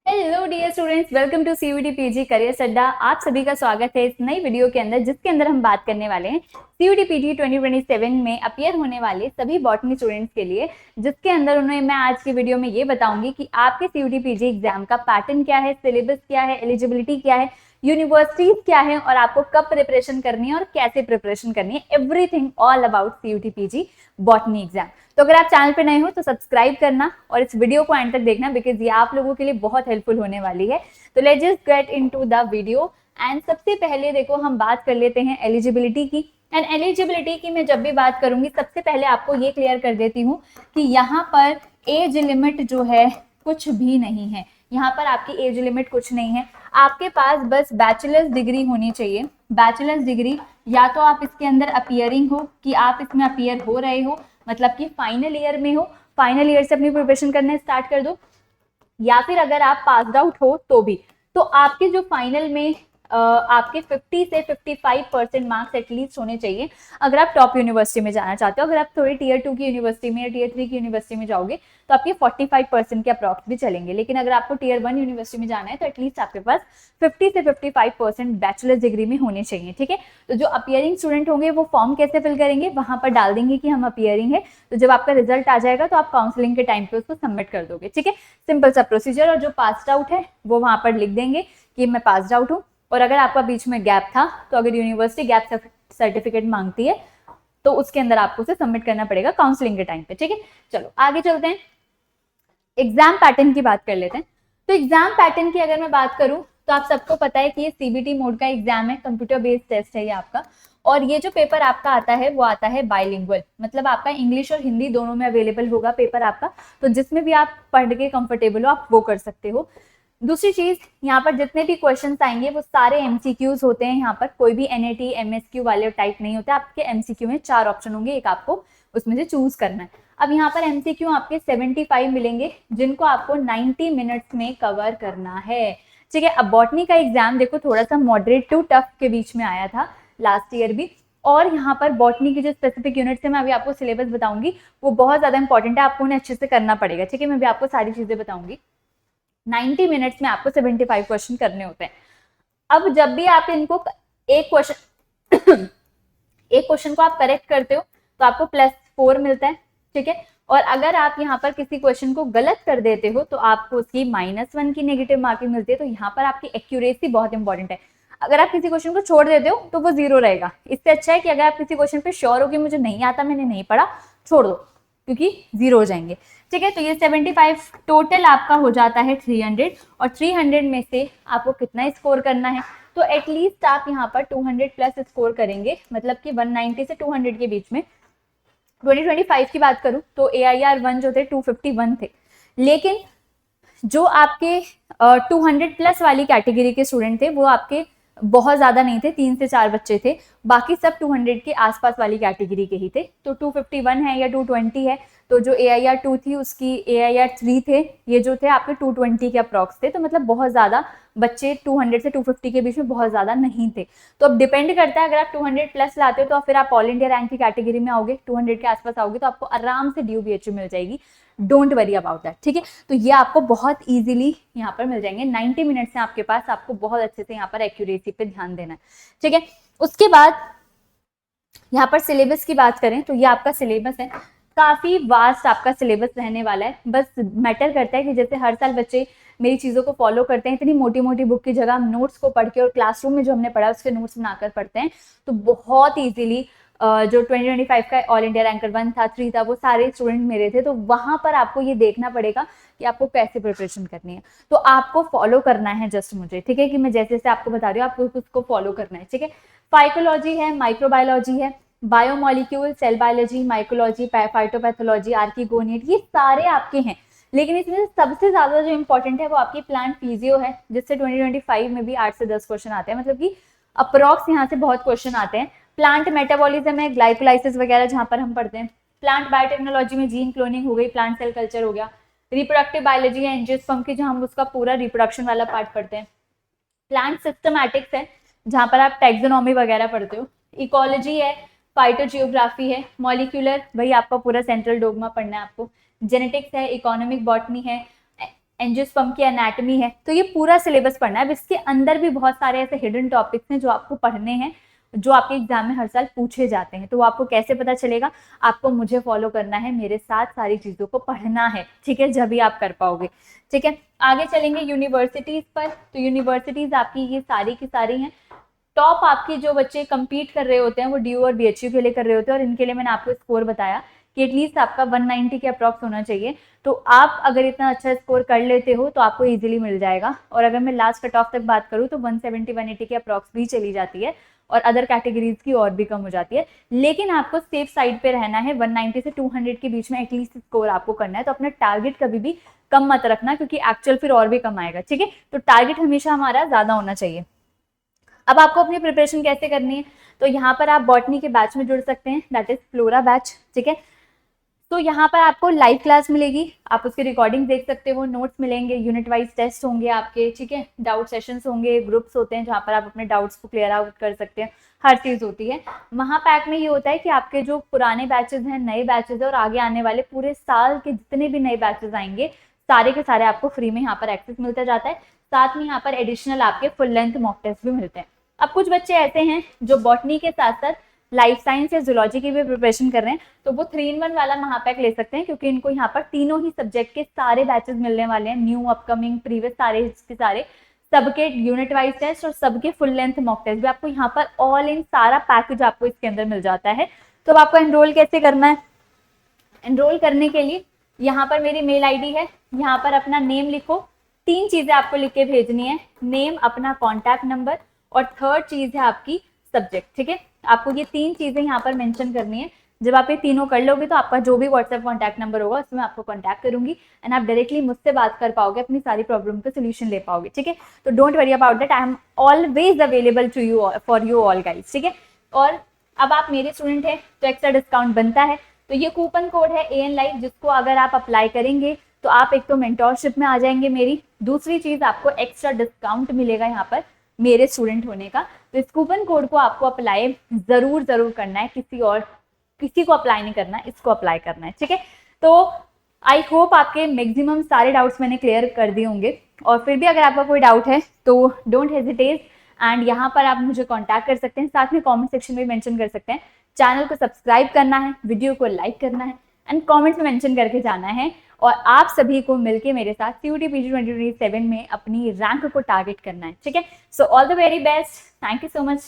Hello dear students, welcome to CUET PG career Adda. आप सभी का स्वागत है इस नई वीडियो के अंदर, जिसके अंदर हम बात करने वाले हैं सीयूटी पीजी 2027 में अपीयर होने वाले सभी बॉटनी स्टूडेंट्स के लिए, जिसके अंदर उन्हें मैं आज की वीडियो में ये बताऊंगी कि आपके सीयूटी पीजी एग्जाम का पैटर्न क्या है, सिलेबस क्या है, एलिजिबिलिटी क्या है, यूनिवर्सिटीज क्या है और आपको कब प्रिपरेशन करनी है और कैसे प्रिपरेशन करनी है, everything all about CUET PG botany exam. तो अगर आप चैनल पे नए हो तो सब्सक्राइब करना और इस वीडियो को एंड तक देखना, बिकॉज ये आप लोगों के लिए बहुत हेल्पफुल होने वाली है। तो let's just get into the video. And सबसे पहले देखो हम बात कर लेते हैं एलिजिबिलिटी की। एंड एलिजिबिलिटी की मैं जब भी बात करूंगी सबसे पहले आपको ये क्लियर कर देती हूँ कि यहाँ पर एज लिमिट जो है कुछ भी नहीं है। यहाँ पर आपकी एज लिमिट कुछ नहीं है, आपके पास बस बैचलर्स डिग्री होनी चाहिए। बैचलर्स डिग्री या तो आप इसके अंदर अपीयरिंग हो कि आप इसमें अपीयर हो रहे हो, मतलब कि फाइनल ईयर में हो, फाइनल ईयर से अपनी प्रिपरेशन करना स्टार्ट कर दो, या फिर अगर आप पास आउट हो तो भी। तो आपके जो फाइनल में आपके 50 से 55% मार्क्स एटलीस्ट होने चाहिए अगर आप टॉप यूनिवर्सिटी में जाना चाहते हो। अगर आप थोड़ी टीयर 2 की यूनिवर्सिटी में या टीयर 3 की यूनिवर्सिटी में जाओगे तो आपके 45% के अप्रॉक्स भी चलेंगे, लेकिन अगर आपको टीयर 1 यूनिवर्सिटी में जाना है तो एटलीस्ट आपके पास 50 से 55% बैचलर्स डिग्री में होने चाहिए। ठीक है, तो जो अपीयरिंग स्टूडेंट होंगे वो फॉर्म कैसे फिल करेंगे, वहां पर डाल देंगे कि हम अपीयरिंग है, तो जब आपका रिजल्ट आ जाएगा तो आप काउंसलिंग के टाइम पे उसको सबमिट कर दोगे। ठीक है, सिंपल सा प्रोसीजर। और जो पास्ड आउट है वो वहां पर लिख देंगे कि मैं पास्ड आउट हूँ। और अगर आपका बीच में गैप था तो अगर यूनिवर्सिटी गैप सर्टिफिकेट मांगती है तो उसके अंदर आपको उसे सबमिट करना पड़ेगा काउंसलिंग के टाइम पे। ठीक है, चलो आगे चलते हैं, एग्जाम पैटर्न की बात कर लेते हैं। तो एग्जाम पैटर्न की अगर मैं बात करूं तो आप सबको पता है कि ये सीबीटी मोड का एग्जाम है, कंप्यूटर बेस्ड टेस्ट है ये आपका। और ये जो पेपर आपका आता है वो आता है बाइलिंगुअल, मतलब आपका इंग्लिश और हिंदी दोनों में अवेलेबल होगा पेपर आपका, तो जिसमें भी आप पढ़ के कंफर्टेबल हो आप वो कर सकते हो। दूसरी चीज, यहाँ पर जितने भी क्वेश्चंस आएंगे वो सारे एमसीक्यूज होते हैं। यहाँ पर कोई भी एनएटी एमएसक्यू वाले टाइप नहीं होते। आपके एमसीक्यू में 4 ऑप्शन होंगे, एक आपको उसमें से चूज करना है। अब यहाँ पर एमसीक्यू आपके 75 मिलेंगे, जिनको आपको 90 मिनट्स में कवर करना है। ठीक है, अब बॉटनी का एग्जाम देखो थोड़ा सा मॉडरेट टू टफ के बीच में आया था लास्ट ईयर भी। और यहाँ पर बॉटनी की जो स्पेसिफिक यूनिट्स है मैं अभी आपको सिलेबस बताऊंगी, वो बहुत ज्यादा इंपॉर्टेंट है, आपको उन्हें अच्छे से करना पड़ेगा। ठीक है, मैं भी आपको सारी चीजें बताऊंगी। 90 मिनट्स में आपको 75 क्वेश्चन करने होते हैं। अब जब भी आप इनको एक क्वेश्चन एक क्वेश्चन को आप करेक्ट करते हो तो आपको +4 मिलता है। ठीक है, और अगर आप यहाँ पर किसी क्वेश्चन को गलत कर देते हो तो आपको उसकी -1 की नेगेटिव मार्किंग मिलती है। तो यहाँ पर आपकी एक्यूरेसी बहुत इंपॉर्टेंट है। अगर आप किसी क्वेश्चन को छोड़ देते हो तो वो 0 रहेगा। इससे अच्छा है कि अगर आप किसी क्वेश्चन पे श्योर हो कि मुझे नहीं आता, मैंने नहीं पढ़ा, छोड़ दो, क्योंकि 0 हो जाएंगे। ठीक है, तो ये 75 टोटल आपका हो जाता है 300, और 300 में से आपको कितना स्कोर करना है, तो एटलीस्ट आप यहाँ पर 200 प्लस स्कोर करेंगे, मतलब कि 190 से 200 के बीच में। 2025 की बात करूं तो AIR1 जो थे 251 थे, लेकिन जो आपके 200 प्लस वाली कैटेगरी के स्टूडेंट थे वो आपके बहुत ज्यादा नहीं थे, 3 से 4 बच्चे थे, बाकी सब 200 के आसपास वाली कैटेगरी के ही थे। तो 251 है या 220 है, तो जो AIR2 थी उसकी AIR3 थे, ये जो थे आपके 220 के अप्रॉक्स थे। तो मतलब बहुत ज्यादा बच्चे 200 से 250 के बीच में बहुत ज्यादा नहीं थे। तो अब डिपेंड करता है, अगर आप 200 प्लस लाते हो तो फिर आप ऑल इंडिया रैंक की कैटेगरी में आओगे, 200 के आसपास आओगे तो आपको आराम से DU-BHU मिल जाएगी। Don't worry about that. ठीक है, तो ये आपको बहुत इजीली यहाँ पर मिल जाएंगे। 90 मिनट्स है आपके पास, आपको बहुत अच्छे से यहाँ पर एक्यूरेसी पे ध्यान देना है। ठीक है, उसके बाद यहाँ पर सिलेबस की बात करें तो ये आपका सिलेबस है, काफी वास्ट आपका सिलेबस रहने वाला है। बस मैटर करता है कि जैसे हर साल बच्चे मेरी चीजों को फॉलो करते हैं, इतनी मोटी मोटी बुक की जगह हम नोट्स को पढ़ के और क्लासरूम में जो हमने पढ़ा उसके नोट्स बनाकर पढ़ते हैं, तो बहुत इजीली जो 2025 का ऑल इंडिया रैंकर 1 था 3 था वो सारे स्टूडेंट मेरे थे। तो वहां पर आपको ये देखना पड़ेगा कि आपको कैसे प्रिपरेशन करनी है, तो आपको फॉलो करना है जस्ट मुझे। ठीक है, कि मैं जैसे जैसे आपको बता रही हूँ आपको उसको फॉलो करना है। ठीक है, फाइकोलॉजी है, माइक्रोबायोलॉजी है, biomolecule, cell biology, mycology, phytopathology, archegoniate, ये सारे आपके हैं। लेकिन इसमें सबसे ज्यादा जो इंपॉर्टेंट है वो आपकी प्लांट फिजियो है, जिससे 2025 में भी 8 से 10 क्वेश्चन आते हैं, मतलब कि अप्रॉक्स यहाँ से बहुत क्वेश्चन आते हैं। प्लांट मेटाबॉलिज्म है, ग्लाइकोलाइसिस वगैरह जहां पर हम पढ़ते हैं। प्लांट बायोटेक्नोलॉजी में जीन क्लोनिंग हो गई, प्लांट सेल कल्चर हो गया। रिप्रोडक्टिव बायोलॉजी है एंजियोस्पर्म की, जहां हम उसका पूरा रिप्रोडक्शन वाला पार्ट पढ़ते हैं। प्लांट सिस्टमैटिक्स है, जहां पर आप टैक्सोनॉमी वगैरह पढ़ते हो। इकोलॉजी है, फाइटोजियोग्राफी है, मॉलिक्यूलर, वही आपका पूरा सेंट्रल डोगमा पढ़ना है आपको। जेनेटिक्स है, इकोनॉमिक बॉटनी है, एंजियोस्पर्म की एनाटमी है, तो ये पूरा सिलेबस पढ़ना है। अब इसके अंदर भी बहुत सारे ऐसे हिडन टॉपिक्स हैं जो आपको पढ़ने हैं, जो आपके एग्जाम में हर साल पूछे जाते हैं। तो वो आपको कैसे पता चलेगा? आपको मुझे फॉलो करना है, मेरे साथ सारी चीजों को पढ़ना है, ठीक है, जब भी आप कर पाओगे। ठीक है, आगे चलेंगे यूनिवर्सिटीज पर। तो यूनिवर्सिटीज आपकी ये सारी की सारी हैं। टॉप आपके जो बच्चे कंपीट कर रहे होते हैं वो DU और BHU के लिए कर रहे होते हैं, और इनके लिए मैंने आपको स्कोर बताया कि एटलीस्ट आपका 190 के अप्रॉक्स होना चाहिए। तो आप अगर इतना अच्छा स्कोर कर लेते हो तो आपको इजीली मिल जाएगा। और अगर मैं लास्ट कट ऑफ तक बात करूँ तो 170-180 के अप्रॉक्स भी चली जाती है, और अदर कैटेगरीज की और भी कम हो जाती है। लेकिन आपको सेफ साइड पे रहना है, 190 से 200 के बीच में एटलीस्ट स्कोर आपको करना है। तो अपना टारगेट कभी भी कम मत रखना, क्योंकि एक्चुअल फिर और भी कम आएगा। ठीक है, तो टारगेट हमेशा हमारा ज्यादा होना चाहिए। अब आपको अपनी प्रिपरेशन कैसे करनी है? तो यहाँ पर आप बॉटनी के बैच में जुड़ सकते हैं, दैट इज फ्लोरा बैच। ठीक है, तो यहाँ पर आपको लाइव क्लास मिलेगी, आप उसकी रिकॉर्डिंग देख सकते हो, नोट्स मिलेंगे, यूनिट वाइज टेस्ट होंगे आपके। ठीक है, डाउट सेशंस होंगे, ग्रुप्स होते हैं जहाँ पर आप अपने डाउट्स को क्लियर आउट कर सकते हैं, हर चीज़ होती है। महापैक में ये होता है कि आपके जो पुराने बैचेज हैं, नए बैचेज हैं, और आगे आने वाले पूरे साल के जितने भी नए बैचेज आएंगे सारे के सारे आपको फ्री में यहाँ पर एक्सेस मिलता जाता है। साथ में यहाँ पर एडिशनल आपके फुल लेंथ मॉक टेस्ट भी मिलते हैं। अब कुछ बच्चे ऐसे हैं जो बॉटनी के साथ साथ लाइफ साइंस या जूलॉजी की भी प्रिपरेशन कर रहे हैं, तो वो 3-in-1 वाला महापैक ले सकते हैं, क्योंकि इनको यहाँ पर तीनों ही सब्जेक्ट के सारे बैचेस मिलने वाले हैं, न्यू, अपकमिंग, प्रीवियस, सारे के सारे, सबके यूनिट वाइज टेस्ट और सबके फुल लेंथ मॉक टेस्ट भी आपको यहाँ पर ऑल इन सारा पैकेज आपको इसके अंदर मिल जाता है। तो अब आपको एनरोल कैसे करना है? एनरोल करने के लिए यहाँ पर मेरी मेल ID है, यहाँ पर अपना नेम लिखो। 3 चीजें आपको लिख के भेजनी है, नेम, अपना कॉन्टैक्ट नंबर, और थर्ड चीज है आपकी सब्जेक्ट। ठीक है, आपको ये 3 चीजें यहाँ पर मेंशन करनी है। जब आप ये तीनों कर लोगे तो आपका जो भी व्हाट्सएप कॉन्टैक्ट नंबर होगा उसमें आपको कॉन्टैक्ट करूंगी, एंड आप डायरेक्टली मुझसे बात कर पाओगे, अपनी सारी प्रॉब्लम का सोल्यूशन ले पाओगे। ठीक है, तो don't worry about that, I am always available to you, for you all guys. ठीक है, और अब आप मेरे स्टूडेंट हैं तो एक्स्ट्रा डिस्काउंट बनता है। तो ये कूपन कोड है AN Live, जिसको अगर आप अप्लाई करेंगे तो आप एक तो मेंटोरशिप में आ जाएंगे मेरी, दूसरी चीज आपको एक्स्ट्रा डिस्काउंट मिलेगा यहाँ पर मेरे स्टूडेंट होने का। तो इस कूपन कोड को आपको अप्लाई जरूर करना है, किसी को अप्लाई नहीं करना, इसको अप्लाई करना है। ठीक है, तो आई होप आपके मैक्सिमम सारे डाउट्स मैंने क्लियर कर दिए होंगे, और फिर भी अगर आपका कोई डाउट है तो डोंट हेजिटेट, एंड यहाँ पर आप मुझे कांटेक्ट कर सकते हैं, साथ में कमेंट सेक्शन में मेंशन कर सकते हैं। चैनल को सब्सक्राइब करना है, वीडियो को लाइक करना है, एंड कमेंट्स में मेंशन करके जाना है, और आप सभी को मिलके मेरे साथ CUET PG 2027 में अपनी रैंक को टारगेट करना है। ठीक है, so all the very best, thank you so much.